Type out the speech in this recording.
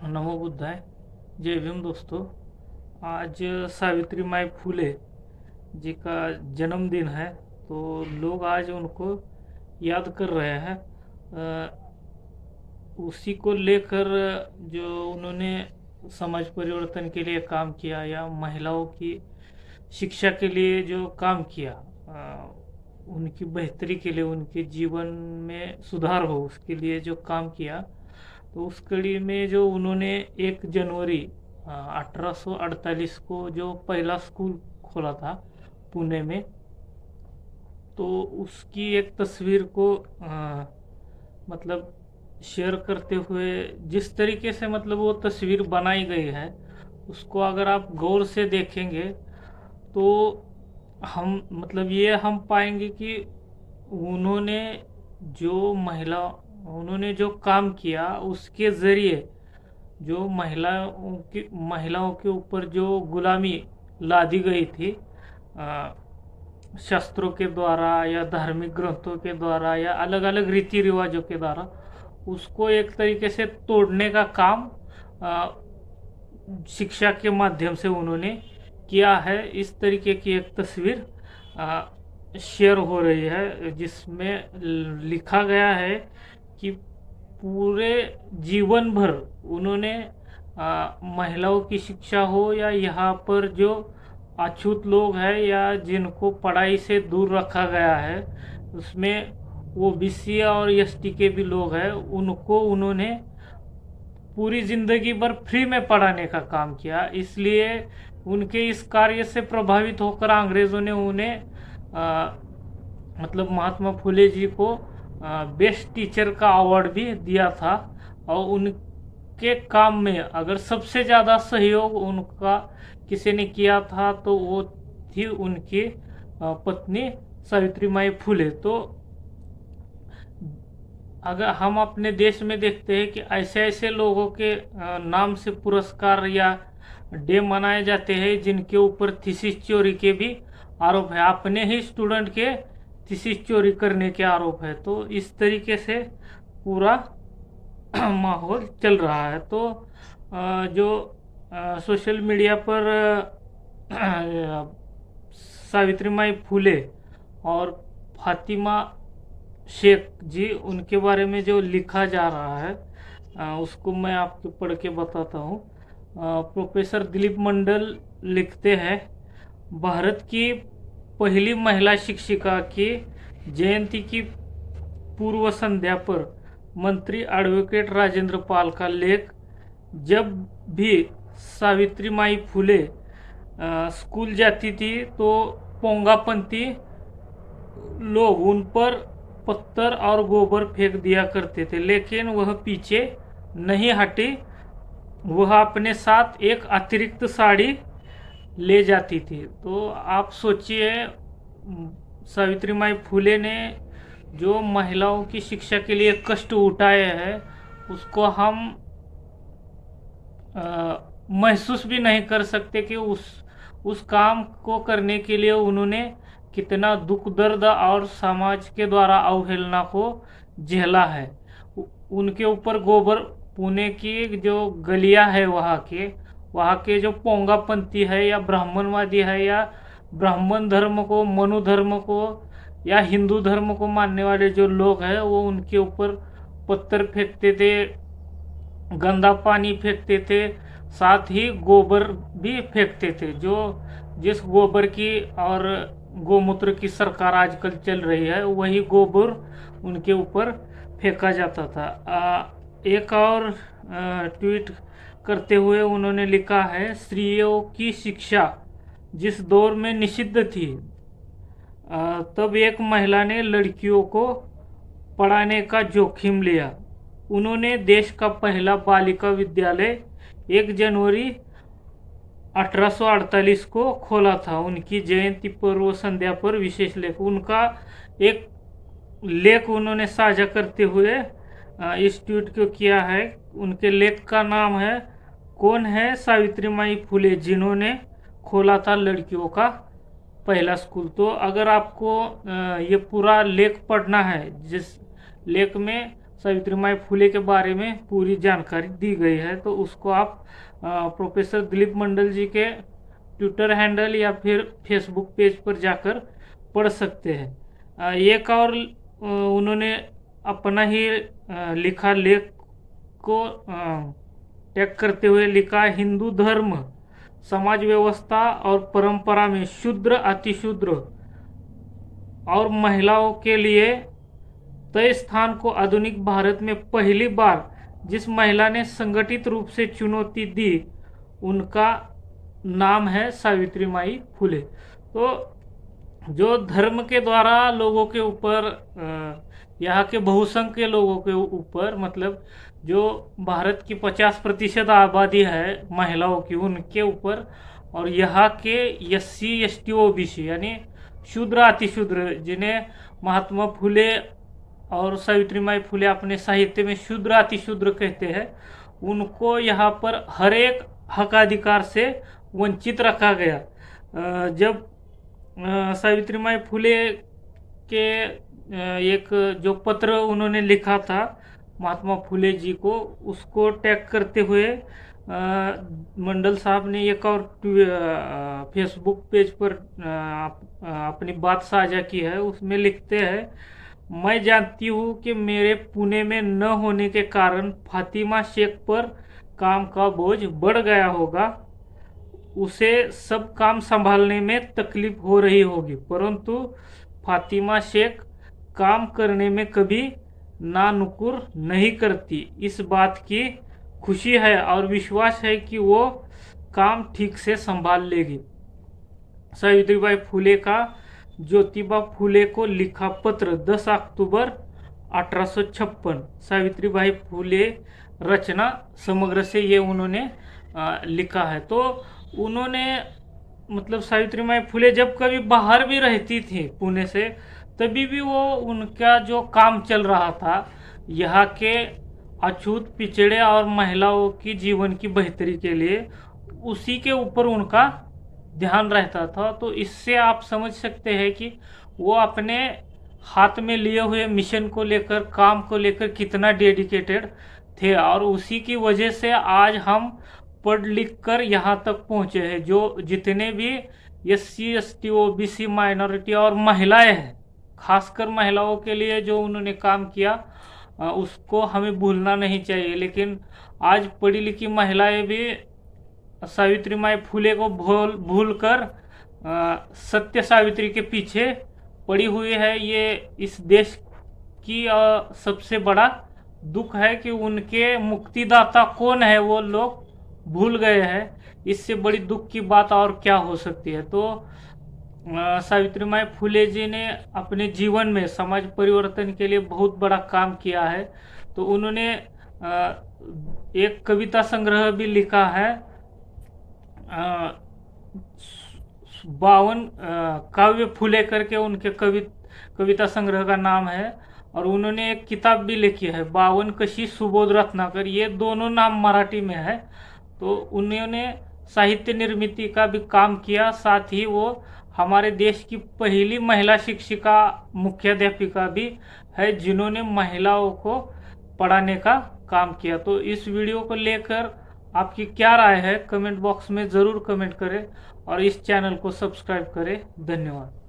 नमो बुद्धाय। जय भीम दोस्तों। आज सावित्री माई फुले जी का जन्मदिन है, तो लोग आज उनको याद कर रहे हैं। उसी को लेकर जो उन्होंने समाज परिवर्तन के लिए काम किया या महिलाओं की शिक्षा के लिए जो काम किया, उनकी बेहतरी के लिए, उनके जीवन में सुधार हो उसके लिए जो काम किया, तो उस कड़ी में जो उन्होंने 1 जनवरी 1848 को जो पहला स्कूल खोला था पुणे में, तो उसकी एक तस्वीर को मतलब शेयर करते हुए जिस तरीके से मतलब वो तस्वीर बनाई गई है, उसको अगर आप गौर से देखेंगे तो हम मतलब ये हम पाएंगे कि उन्होंने उन्होंने जो काम किया उसके ज़रिए जो महिलाओं के ऊपर जो गुलामी लादी गई थी, शास्त्रों के द्वारा या धार्मिक ग्रंथों के द्वारा या अलग अलग रीति रिवाजों के द्वारा, उसको एक तरीके से तोड़ने का काम शिक्षा के माध्यम से उन्होंने किया है। इस तरीके की एक तस्वीर शेयर हो रही है, जिसमें लिखा गया है कि पूरे जीवन भर उन्होंने महिलाओं की शिक्षा हो या यहाँ पर जो अछूत लोग हैं या जिनको पढ़ाई से दूर रखा गया है, उसमें वो ओबीसी और एसटी के भी लोग हैं, उनको उन्होंने पूरी ज़िंदगी भर फ्री में पढ़ाने का काम किया। इसलिए उनके इस कार्य से प्रभावित होकर अंग्रेज़ों ने उन्हें मतलब महात्मा फुले जी को बेस्ट टीचर का अवार्ड भी दिया था। और उनके काम में अगर सबसे ज़्यादा सहयोग उनका किसी ने किया था तो वो थी उनकी पत्नी सावित्री माई फुले। तो अगर हम अपने देश में देखते हैं कि ऐसे ऐसे लोगों के नाम से पुरस्कार या डे मनाए जाते हैं जिनके ऊपर थीसिस चोरी के भी आरोप है, अपने ही स्टूडेंट के थीसिस चोरी करने के आरोप है। तो इस तरीके से पूरा माहौल चल रहा है। तो जो सोशल मीडिया पर सावित्री माई फुले और फातिमा शेख जी उनके बारे में जो लिखा जा रहा है, उसको मैं आपको पढ़ के बताता हूँ। प्रोफेसर दिलीप मंडल लिखते हैं, भारत की पहली महिला शिक्षिका की जयंती की पूर्व संध्या पर मंत्री एडवोकेट राजेंद्र पाल का लेख, जब भी सावित्री माई फुले स्कूल जाती थी तो पोंगापंथी लोग उन पर पत्थर और गोबर फेंक दिया करते थे, लेकिन वह पीछे नहीं हटी। वह अपने साथ एक अतिरिक्त साड़ी ले जाती थी। तो आप सोचिए, सावित्री माई फुले ने जो महिलाओं की शिक्षा के लिए कष्ट उठाए हैं, उसको हम महसूस भी नहीं कर सकते कि उस काम को करने के लिए उन्होंने कितना दुख दर्द और समाज के द्वारा अवहेलना को झेला है। उनके ऊपर गोबर, पुणे की जो गलियां है वहाँ के जो पोंगापंथी है या ब्राह्मणवादी है या ब्राह्मण धर्म को, मनु धर्म को या हिंदू धर्म को मानने वाले जो लोग हैं, वो उनके ऊपर पत्थर फेंकते थे, गंदा पानी फेंकते थे, साथ ही गोबर भी फेंकते थे। जो जिस गोबर की और गोमूत्र की सरकार आजकल चल रही है, वही गोबर उनके ऊपर फेंका जाता था। एक और ट्वीट करते हुए उन्होंने लिखा है, स्त्रियों की शिक्षा जिस दौर में निषिद्ध थी, तब एक महिला ने लड़कियों को पढ़ाने का जोखिम लिया। उन्होंने देश का पहला बालिका विद्यालय 1 जनवरी 1848 को खोला था। उनकी जयंती पूर्व संध्या पर विशेष लेख, उनका एक लेख उन्होंने साझा करते हुए इस ट्वीट को किया है। उनके लेख का नाम है, कौन है सावित्री माई फुले जिन्होंने खोला था लड़कियों का पहला स्कूल। तो अगर आपको ये पूरा लेख पढ़ना है, जिस लेख में सावित्रीबाई फुले के बारे में पूरी जानकारी दी गई है। तो उसको आप प्रोफेसर दिलीप मंडल जी के ट्विटर हैंडल या फिर फेसबुक पेज पर जाकर पढ़ सकते हैं। एक और उन्होंने अपना ही लिखा लेख को टैग करते हुए लिखा, हिंदू धर्म, समाज व्यवस्था और परंपरा में शूद्र, अतिशूद्र और महिलाओं के लिए तय स्थान को आधुनिक भारत में पहली बार जिस महिला ने संगठित रूप से चुनौती दी, उनका नाम है सावित्रीबाई फुले। तो जो धर्म के द्वारा लोगों के ऊपर, यहाँ के बहुसंख्य के लोगों के ऊपर, मतलब जो भारत की 50% आबादी है महिलाओं की, उनके ऊपर, और यहाँ के SC ST OBC यानी शूद्र अतिशूद्र, जिन्हें महात्मा फुले और सावित्रीबाई फुले अपने साहित्य में शूद्र अतिशूद्र कहते हैं, उनको यहाँ पर हर एक हक अधिकार से वंचित रखा गया। जब सावित्रीबाई फुले के एक जो पत्र उन्होंने लिखा था महात्मा फुले जी को, उसको टैग करते हुए मंडल साहब ने एक और फेसबुक पेज पर अपनी बात साझा की है। उसमें लिखते हैं, मैं जानती हूँ कि मेरे पुणे में न होने के कारण फातिमा शेख पर काम का बोझ बढ़ गया होगा, उसे सब काम संभालने में तकलीफ हो रही होगी, परंतु फातिमा शेख काम करने में कभी नानुकुर नहीं करती। इस बात की खुशी है और विश्वास है कि वो काम ठीक से संभाल लेगी। सावित्रीबाई फुले का ज्योतिबा फुले को लिखा पत्र 10 अक्टूबर 1856। सावित्रीबाई फुले रचना समग्र से ये उन्होंने लिखा है। तो उन्होंने, मतलब सावित्रीबाई फुले जब कभी बाहर भी रहती थी पुणे से, तभी भी वो उनका जो काम चल रहा था यहाँ के अछूत, पिछड़े और महिलाओं की जीवन की बेहतरी के लिए, उसी के ऊपर उनका ध्यान रहता था। तो इससे आप समझ सकते हैं कि वो अपने हाथ में लिए हुए मिशन को लेकर, काम को लेकर कितना डेडिकेटेड थे, और उसी की वजह से आज हम पढ़ लिख कर यहाँ तक पहुँचे हैं। जो जितने भी SC ST OBC माइनॉरिटी और महिलाएं हैं, खासकर महिलाओं के लिए जो उन्होंने काम किया, उसको हमें भूलना नहीं चाहिए। लेकिन आज पढ़ी लिखी महिलाएं भी सावित्रीबाई फुले को भूल कर सत्य सावित्री के पीछे पड़ी हुई है। ये इस देश की सबसे बड़ा दुख है कि उनके मुक्तिदाता कौन है वो लोग भूल गए हैं। इससे बड़ी दुख की बात और क्या हो सकती है। तो सावित्रीबाई फुले जी ने अपने जीवन में समाज परिवर्तन के लिए बहुत बड़ा काम किया है। तो उन्होंने एक कविता संग्रह भी लिखा है, 52 काव्य फुले करके उनके कविता संग्रह का नाम है। और उन्होंने एक किताब भी लिखी है, 52 कशी सुबोध रत्नाकर, ये दोनों नाम मराठी में है। तो उन्होंने साहित्य निर्मिती का भी काम किया, साथ ही वो हमारे देश की पहली महिला शिक्षिका, मुख्याध्यापिका भी है, जिन्होंने महिलाओं को पढ़ाने का काम किया। तो इस वीडियो को लेकर आपकी क्या राय है, कमेंट बॉक्स में ज़रूर कमेंट करें और इस चैनल को सब्सक्राइब करें। धन्यवाद।